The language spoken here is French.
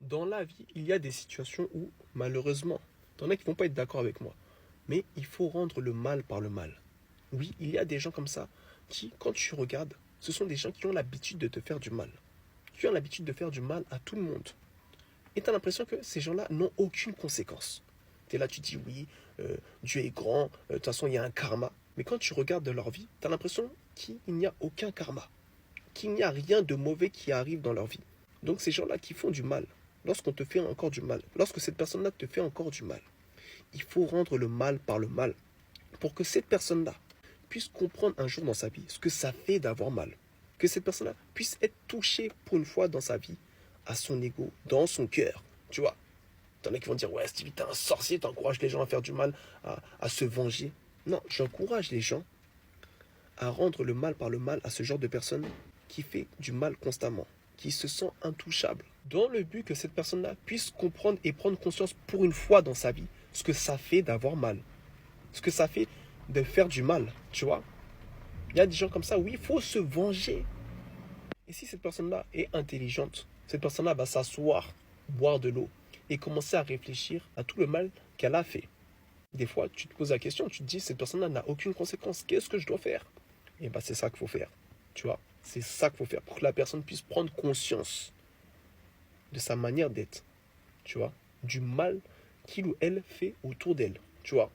Dans la vie, il y a des situations où, malheureusement, il y en a qui vont pas être d'accord avec moi, mais il faut rendre le mal par le mal. Oui, il y a des gens comme ça qui, quand tu regardes, ce sont des gens qui ont l'habitude de te faire du mal, qui ont l'habitude de faire du mal à tout le monde. Et tu as l'impression que ces gens-là n'ont aucune conséquence. Tu es là, tu dis oui, Dieu est grand, de toute façon il y a un karma. Mais quand tu regardes leur vie, tu as l'impression qu'il n'y a aucun karma, qu'il n'y a rien de mauvais qui arrive dans leur vie. Donc ces gens-là qui font du mal, lorsqu'on te fait encore du mal, lorsque cette personne-là te fait encore du mal, il faut rendre le mal par le mal pour que cette personne-là puisse comprendre un jour dans sa vie ce que ça fait d'avoir mal. Que cette personne-là puisse être touchée pour une fois dans sa vie à son ego, dans son cœur. Tu vois, t'en as qui vont dire ouais Stevie t'es un sorcier, t'encourages les gens à faire du mal, à se venger. Non, j'encourage les gens à rendre le mal par le mal à ce genre de personne qui fait du mal constamment, qui se sent intouchable, dans le but que cette personne-là puisse comprendre et prendre conscience pour une fois dans sa vie ce que ça fait d'avoir mal, ce que ça fait de faire du mal, tu vois. Il y a des gens comme ça, oui, il faut se venger. Et si cette personne-là est intelligente, cette personne-là va s'asseoir, boire de l'eau et commencer à réfléchir à tout le mal qu'elle a fait. Des fois, tu te poses la question, tu te dis, cette personne-là n'a aucune conséquence, qu'est-ce que je dois faire? Et bien, c'est ça qu'il faut faire, tu vois. C'est ça qu'il faut faire pour que la personne puisse prendre conscience de sa manière d'être, tu vois, du mal qu'il ou elle fait autour d'elle, tu vois.